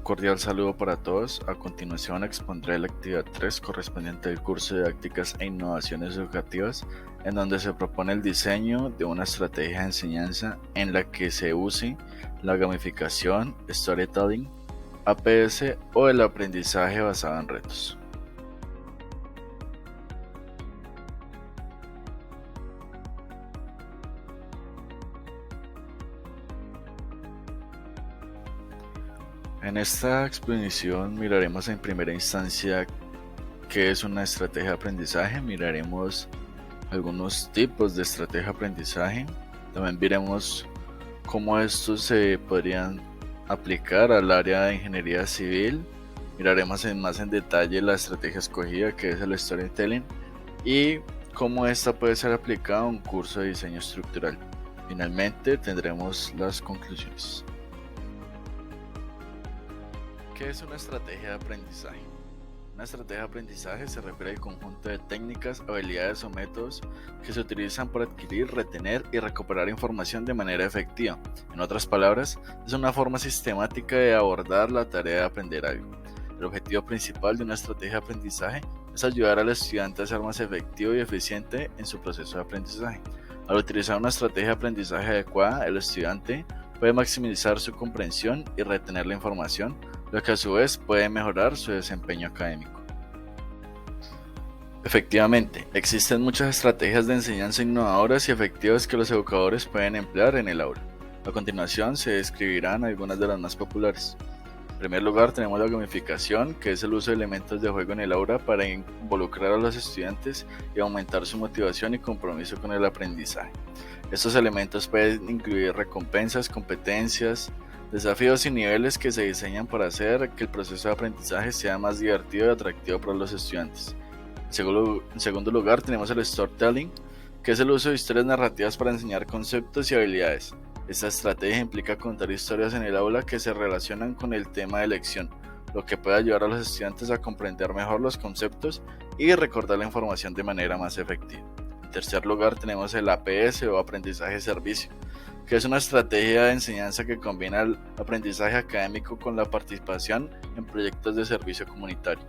cordial saludo para todos. A continuación expondré la actividad 3 correspondiente al curso de Didácticas e Innovaciones Educativas, en donde se propone el diseño de una estrategia de enseñanza en la que se use la gamificación, storytelling, APS o el aprendizaje basado en retos. En esta exposición miraremos en primera instancia qué es una estrategia de aprendizaje, miraremos algunos tipos de estrategia de aprendizaje, también veremos cómo estos se podrían aplicar al área de ingeniería civil, miraremos más en detalle la estrategia escogida, que es el storytelling, y cómo esta puede ser aplicada a un curso de diseño estructural. Finalmente tendremos las conclusiones. ¿Qué es una estrategia de aprendizaje? Una estrategia de aprendizaje se refiere al conjunto de técnicas, habilidades o métodos que se utilizan para adquirir, retener y recuperar información de manera efectiva. En otras palabras, es una forma sistemática de abordar la tarea de aprender algo. El objetivo principal de una estrategia de aprendizaje es ayudar al estudiante a ser más efectivo y eficiente en su proceso de aprendizaje. Al utilizar una estrategia de aprendizaje adecuada, el estudiante puede maximizar su comprensión y retener la información, lo que a su vez puede mejorar su desempeño académico. Efectivamente, existen muchas estrategias de enseñanza innovadoras y efectivas que los educadores pueden emplear en el aula. A continuación se describirán algunas de las más populares. En primer lugar tenemos la gamificación, que es el uso de elementos de juego en el aula para involucrar a los estudiantes y aumentar su motivación y compromiso con el aprendizaje. Estos elementos pueden incluir recompensas, competencias, desafíos y niveles que se diseñan para hacer que el proceso de aprendizaje sea más divertido y atractivo para los estudiantes. En segundo lugar tenemos el storytelling, que es el uso de historias narrativas para enseñar conceptos y habilidades. Esta estrategia implica contar historias en el aula que se relacionan con el tema de lección, lo que puede ayudar a los estudiantes a comprender mejor los conceptos y recordar la información de manera más efectiva. En tercer lugar tenemos el APS o aprendizaje servicio, que es una estrategia de enseñanza que combina el aprendizaje académico con la participación en proyectos de servicio comunitario.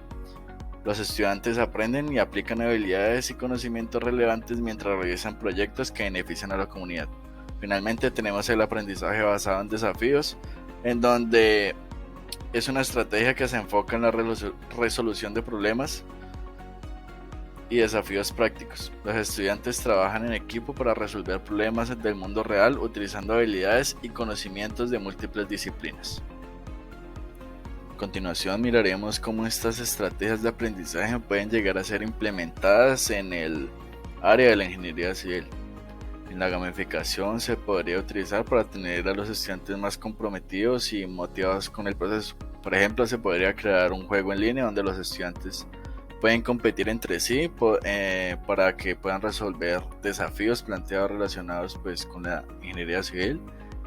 Los estudiantes aprenden y aplican habilidades y conocimientos relevantes mientras realizan proyectos que benefician a la comunidad. Finalmente tenemos el aprendizaje basado en desafíos, en donde es una estrategia que se enfoca en la resolución de problemas y desafíos prácticos. Los estudiantes trabajan en equipo para resolver problemas del mundo real utilizando habilidades y conocimientos de múltiples disciplinas. A continuación miraremos cómo estas estrategias de aprendizaje pueden llegar a ser implementadas en el área de la ingeniería civil. En la gamificación se podría utilizar para tener a los estudiantes más comprometidos y motivados con el proceso. Por ejemplo, se podría crear un juego en línea donde los estudiantes pueden competir entre sí para que puedan resolver desafíos planteados relacionados con la ingeniería civil,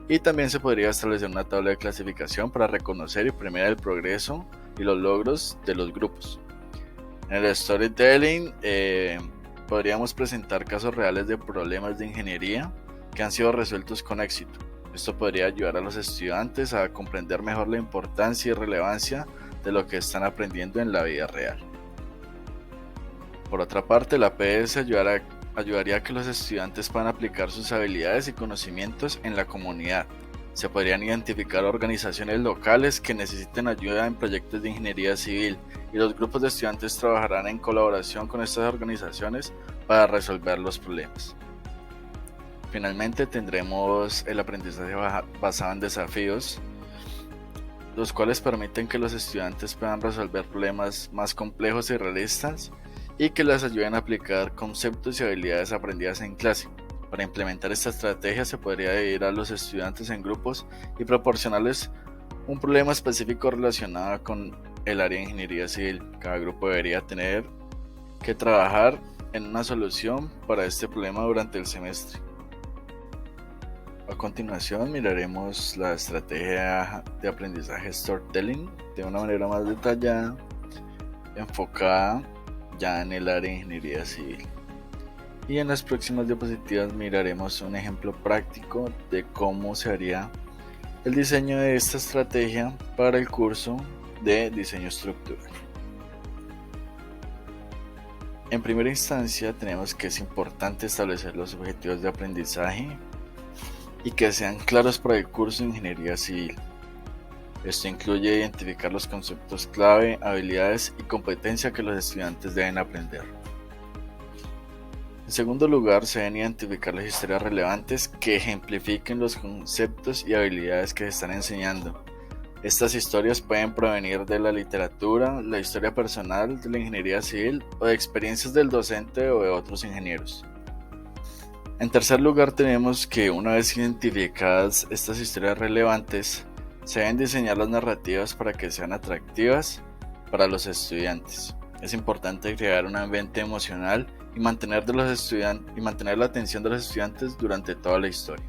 y también se podría establecer una tabla de clasificación para reconocer y premiar el progreso y los logros de los grupos. En el storytelling podríamos presentar casos reales de problemas de ingeniería que han sido resueltos con éxito. Esto podría ayudar a los estudiantes a comprender mejor la importancia y relevancia de lo que están aprendiendo en la vida real. Por otra parte, la APS ayudaría a que los estudiantes puedan aplicar sus habilidades y conocimientos en la comunidad. Se podrían identificar organizaciones locales que necesiten ayuda en proyectos de ingeniería civil, y los grupos de estudiantes trabajarán en colaboración con estas organizaciones para resolver los problemas. Finalmente tendremos el aprendizaje basado en desafíos, los cuales permiten que los estudiantes puedan resolver problemas más complejos y realistas y que les ayuden a aplicar conceptos y habilidades aprendidas en clase. Para implementar esta estrategia se podría dividir a los estudiantes en grupos y proporcionarles un problema específico relacionado con el área de ingeniería civil. Cada grupo debería tener que trabajar en una solución para este problema durante el semestre. A continuación miraremos la estrategia de aprendizaje storytelling de una manera más detallada, enfocada ya en el área de ingeniería civil. Y en las próximas diapositivas miraremos un ejemplo práctico de cómo se haría el diseño de esta estrategia para el curso de diseño estructural. En primera instancia tenemos que es importante establecer los objetivos de aprendizaje y que sean claros para el curso de ingeniería civil. Esto incluye identificar los conceptos clave, habilidades y competencias que los estudiantes deben aprender. En segundo lugar, se deben identificar las historias relevantes que ejemplifiquen los conceptos y habilidades que se están enseñando. Estas historias pueden provenir de la literatura, la historia personal de la ingeniería civil o de experiencias del docente o de otros ingenieros. En tercer lugar, tenemos que una vez identificadas estas historias relevantes, se deben diseñar las narrativas para que sean atractivas para los estudiantes. Es importante crear un ambiente emocional y mantener la atención de los estudiantes durante toda la historia.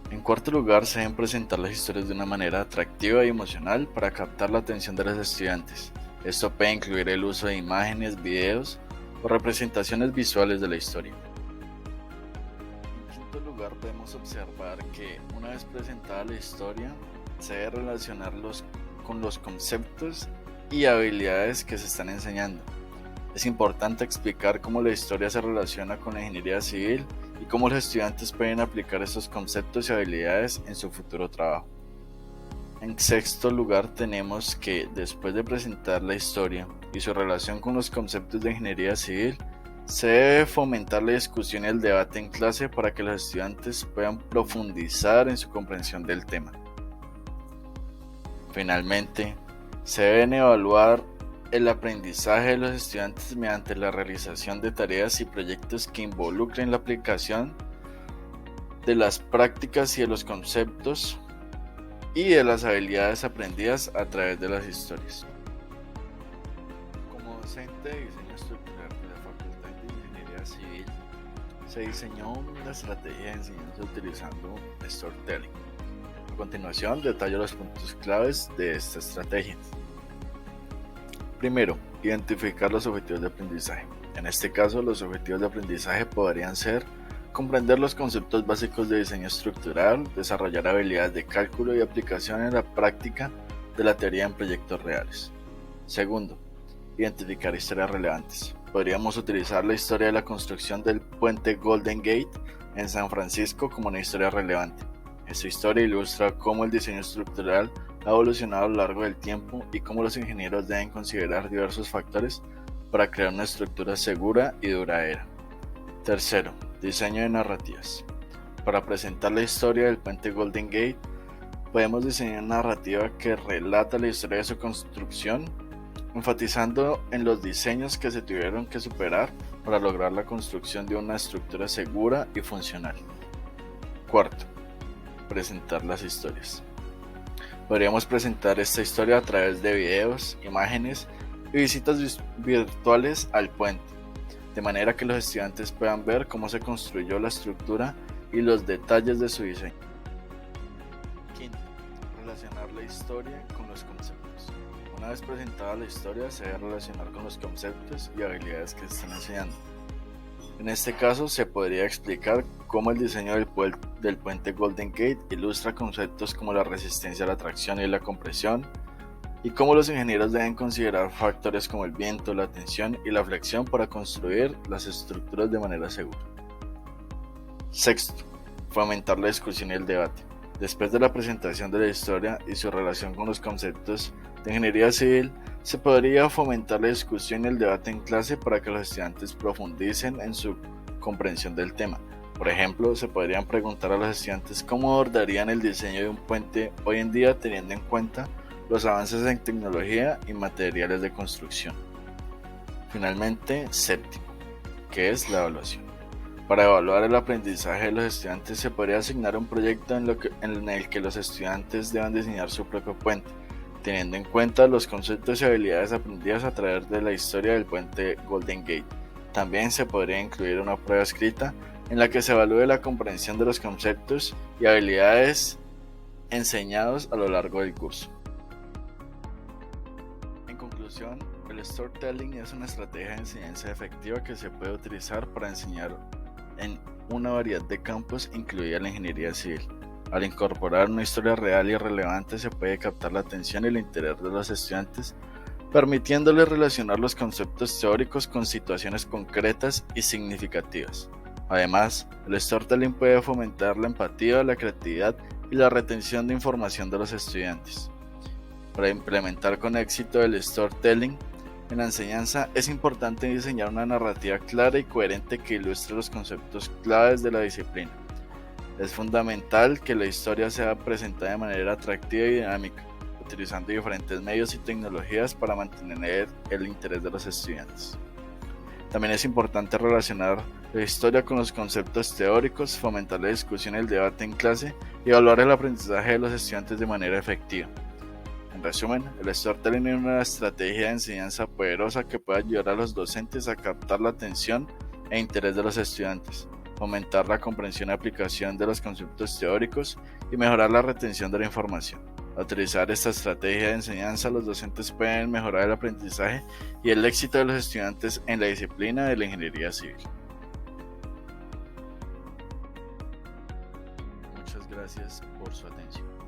En cuarto lugar, se deben presentar las historias de una manera atractiva y emocional para captar la atención de los estudiantes. Esto puede incluir el uso de imágenes, videos o representaciones visuales de la historia. En quinto lugar, podemos observar que una vez presentada la historia, se debe relacionarlos con los conceptos y habilidades que se están enseñando. Es importante explicar cómo la historia se relaciona con la ingeniería civil y cómo los estudiantes pueden aplicar estos conceptos y habilidades en su futuro trabajo. En sexto lugar, tenemos que después de presentar la historia y su relación con los conceptos de ingeniería civil, se debe fomentar la discusión y el debate en clase para que los estudiantes puedan profundizar en su comprensión del tema. Finalmente, se deben evaluar el aprendizaje de los estudiantes mediante la realización de tareas y proyectos que involucren la aplicación de las prácticas y de los conceptos y de las habilidades aprendidas a través de las historias. Como docente de diseño estructural de la Facultad de Ingeniería Civil, se diseñó una estrategia de enseñanza utilizando storytelling. A continuación, detallo los puntos claves de esta estrategia. Primero, identificar los objetivos de aprendizaje. En este caso, los objetivos de aprendizaje podrían ser comprender los conceptos básicos de diseño estructural, desarrollar habilidades de cálculo y aplicación en la práctica de la teoría en proyectos reales. Segundo, identificar historias relevantes. Podríamos utilizar la historia de la construcción del puente Golden Gate en San Francisco como una historia relevante. Esta historia ilustra cómo el diseño estructural ha evolucionado a lo largo del tiempo y cómo los ingenieros deben considerar diversos factores para crear una estructura segura y duradera. Tercero, diseño de narrativas. Para presentar la historia del puente Golden Gate, podemos diseñar una narrativa que relata la historia de su construcción, enfatizando en los diseños que se tuvieron que superar para lograr la construcción de una estructura segura y funcional. Cuarto, presentar las historias. Podríamos presentar esta historia a través de videos, imágenes y visitas virtuales al puente, de manera que los estudiantes puedan ver cómo se construyó la estructura y los detalles de su diseño. Quinto, relacionar la historia con los conceptos. Una vez presentada la historia, se debe relacionar con los conceptos y habilidades que se están enseñando. En este caso, se podría explicar cómo el diseño del puente Golden Gate ilustra conceptos como la resistencia a la tracción y la compresión, y cómo los ingenieros deben considerar factores como el viento, la tensión y la flexión para construir las estructuras de manera segura. Sexto, fomentar la discusión y el debate. Después de la presentación de la historia y su relación con los conceptos de ingeniería civil, se podría fomentar la discusión y el debate en clase para que los estudiantes profundicen en su comprensión del tema. Por ejemplo, se podrían preguntar a los estudiantes cómo abordarían el diseño de un puente hoy en día teniendo en cuenta los avances en tecnología y materiales de construcción. Finalmente, séptimo, que es la evaluación. Para evaluar el aprendizaje de los estudiantes se podría asignar un proyecto en el que los estudiantes deban diseñar su propio puente, teniendo en cuenta los conceptos y habilidades aprendidas a través de la historia del puente Golden Gate. También se podría incluir una prueba escrita en la que se evalúe la comprensión de los conceptos y habilidades enseñados a lo largo del curso. En conclusión, el storytelling es una estrategia de enseñanza efectiva que se puede utilizar para enseñar en una variedad de campos, incluida la ingeniería civil. Al incorporar una historia real y relevante se puede captar la atención y el interés de los estudiantes, permitiéndoles relacionar los conceptos teóricos con situaciones concretas y significativas. Además, el storytelling puede fomentar la empatía, la creatividad y la retención de información de los estudiantes. Para implementar con éxito el storytelling en la enseñanza, es importante diseñar una narrativa clara y coherente que ilustre los conceptos claves de la disciplina. Es fundamental que la historia sea presentada de manera atractiva y dinámica, utilizando diferentes medios y tecnologías para mantener el interés de los estudiantes. También es importante relacionar la historia con los conceptos teóricos, fomentar la discusión y el debate en clase y evaluar el aprendizaje de los estudiantes de manera efectiva. En resumen, el storytelling es una estrategia de enseñanza poderosa que puede ayudar a los docentes a captar la atención e interés de los estudiantes, aumentar la comprensión y aplicación de los conceptos teóricos y mejorar la retención de la información. Al utilizar esta estrategia de enseñanza, los docentes pueden mejorar el aprendizaje y el éxito de los estudiantes en la disciplina de la ingeniería civil. Muchas gracias por su atención.